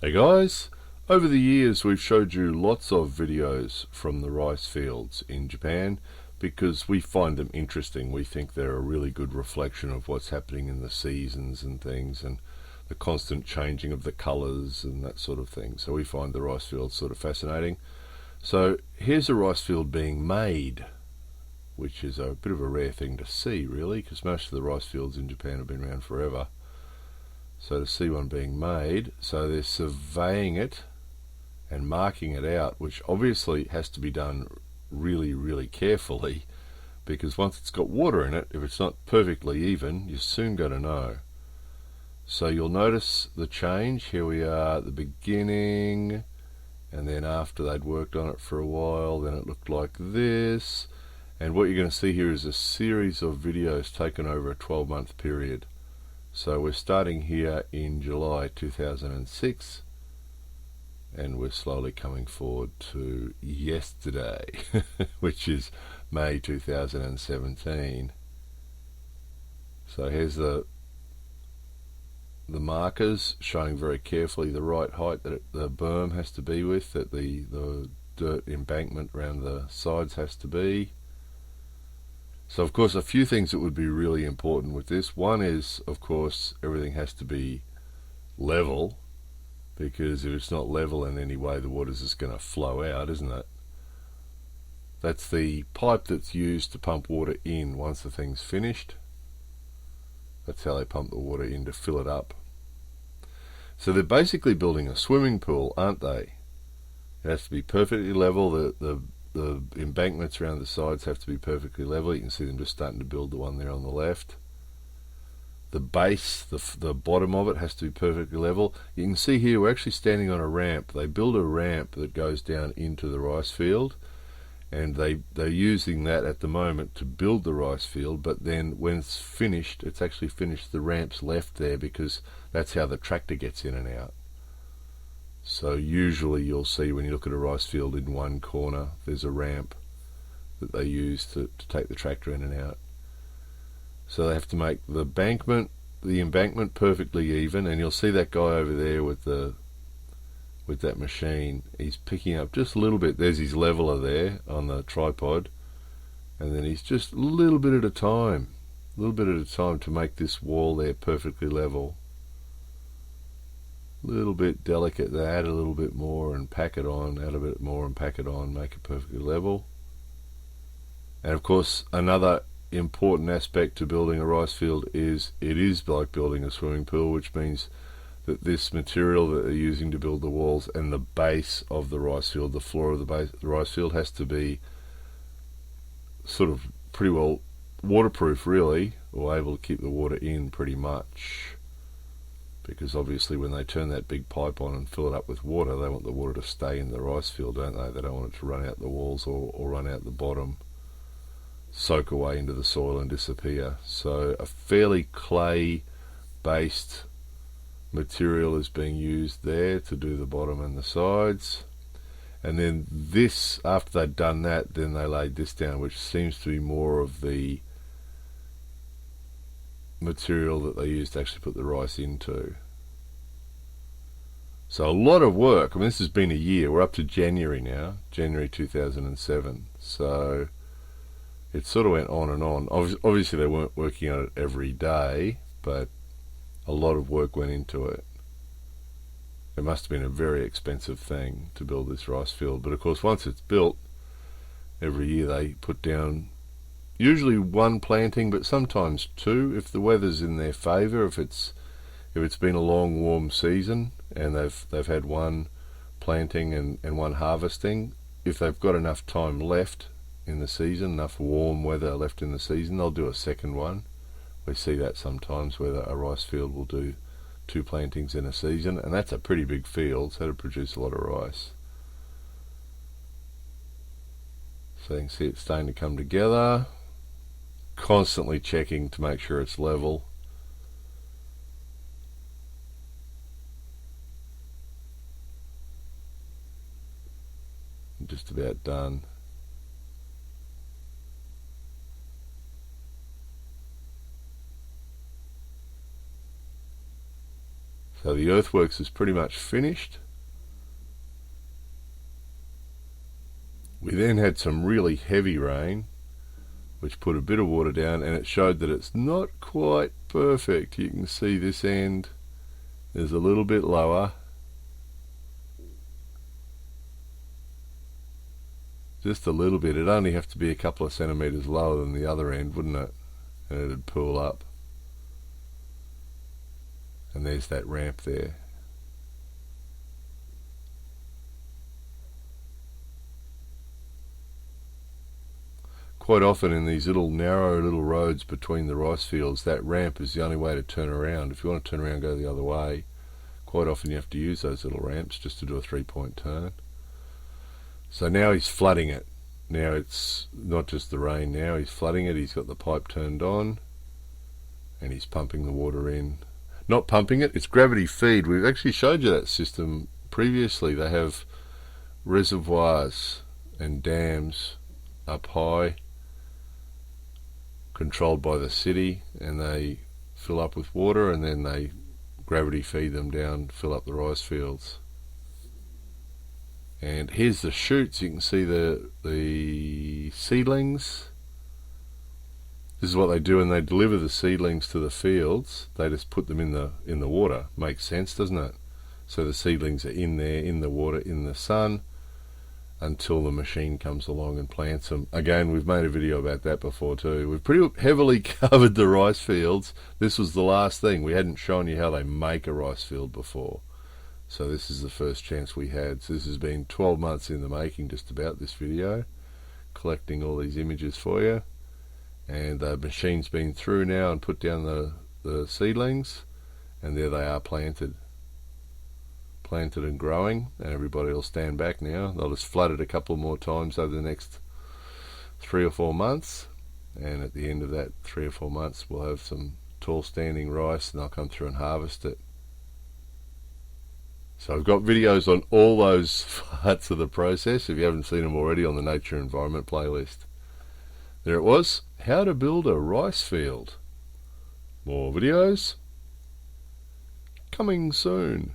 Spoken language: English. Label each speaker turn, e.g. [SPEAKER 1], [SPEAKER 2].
[SPEAKER 1] Hey guys, over the years we've showed you lots of videos from the rice fields in Japan because we find them interesting. We think they're a really good reflection of what's happening in the seasons and things, and the constant changing of the colours and that sort of thing. So we find the rice fields sort of fascinating. So here's a rice field being made, which is a bit of a rare thing to see really, because most of the rice fields in Japan have been around forever. So to see one being made, so they're surveying it and marking it out, which obviously has to be done really carefully, because once it's got water in it, if it's not perfectly even, you're soon going to know. So you'll notice the change. Here we are at the beginning, and then after they'd worked on it for a while, then it looked like this. And what you're going to see here is a series of videos taken over a 12-month period. So we're starting here in July 2006, and we're slowly coming forward to yesterday, which is May 2017. So here's the markers showing very carefully the right height that the berm has to be with, that the dirt embankment around the sides has to be. So of course a few things that would be really important with this. One is, of course, everything has to be level, because if it's not level in any way, the water's just going to flow out, isn't it? That's the pipe that's used to pump water in once the thing's finished. That's how they pump the water in to fill it up. So they're basically building a swimming pool, aren't they? It has to be perfectly level. The embankments around the sides have to be perfectly level. You can see them just starting to build the one there on the left. The base, the bottom of it has to be perfectly level. You can see here we're actually standing on a ramp. They build a ramp that goes down into the rice field, and they're using that at the moment to build the rice field, but then when it's finished, it's actually finished, the ramp's left there because that's how the tractor gets in and out. So usually you'll see when you look at a rice field, in one corner there's a ramp that they use to take the tractor in and out. So they have to make the embankment perfectly even, and you'll see that guy over there with that machine. He's picking up just a little bit. There's his leveler there on the tripod, and then he's just a little bit at a time to make this wall there perfectly level. Little bit delicate, they add a little bit more and pack it on, add a bit more and pack it on, make it perfectly level. And of course another important aspect to building a rice field is it is like building a swimming pool, which means that this material that they're using to build the walls and the base of the rice field, the floor of the rice field, has to be sort of pretty well waterproof really, or able to keep the water in pretty much. Because obviously when they turn that big pipe on and fill it up with water, they want the water to stay in the rice field, don't they? They don't want it to run out the walls or run out the bottom, soak away into the soil and disappear. So a fairly clay-based material is being used there to do the bottom and the sides. And then this, after they'd done that, then they laid this down, which seems to be more of the material that they used to actually put the rice into. So a lot of work. I mean, this has been a year. We're up to January now, January 2007. So it sort of went on and on. Obviously they weren't working on it every day, but a lot of work went into it. It must have been a very expensive thing to build this rice field. But of course once it's built, every year they put down usually one planting, but sometimes two if the weather's in their favour. If it's been a long warm season and they've had one planting and one harvesting, if they've got enough time left in the season, enough warm weather left in the season, they'll do a second one. We see that sometimes where a rice field will do two plantings in a season, and that's a pretty big field, so it'll produce a lot of rice. So you can see it's starting to come together. Constantly checking to make sure it's level. Just about done. So the earthworks is pretty much finished. We then had some really heavy rain, which put a bit of water down, and it showed that it's not quite perfect. You can see this end is a little bit lower. Just a little bit. It'd only have to be a couple of centimetres lower than the other end, wouldn't it? And it'd pool up. And there's that ramp there. Quite often in these narrow little roads between the rice fields, that ramp is the only way to turn around. If you want to turn around and go the other way, quite often you have to use those little ramps just to do a 3-point turn. So now he's flooding it. Now it's not just the rain, now he's flooding it. He's got the pipe turned on and he's pumping the water in. Not pumping it, it's gravity feed. We've actually showed you that system previously. They have reservoirs and dams up high, controlled by the city, and they fill up with water and then they gravity feed them down, fill up the rice fields. And here's the shoots. You can see the seedlings. This is what they do when they deliver the seedlings to the fields. They just put them in the water. Makes sense, doesn't it? So the seedlings are in there, in the water, in the sun, until the machine comes along and plants them. Again, we've made a video about that before too. We've pretty heavily covered the rice fields. This was the last thing. We hadn't shown you how they make a rice field before. So this is the first chance we had. So this has been 12 months in the making, just about, this video. Collecting all these images for you. And the machine's been through now and put down the seedlings. And there they are, planted and growing, and everybody will stand back now. They'll just flood it a couple more times over the next 3 or 4 months, and at the end of that 3 or 4 months we'll have some tall standing rice and they'll come through and harvest it. So I've got videos on all those parts of the process if you haven't seen them already on the Nature Environment playlist. There it was, how to build a rice field. More videos coming soon.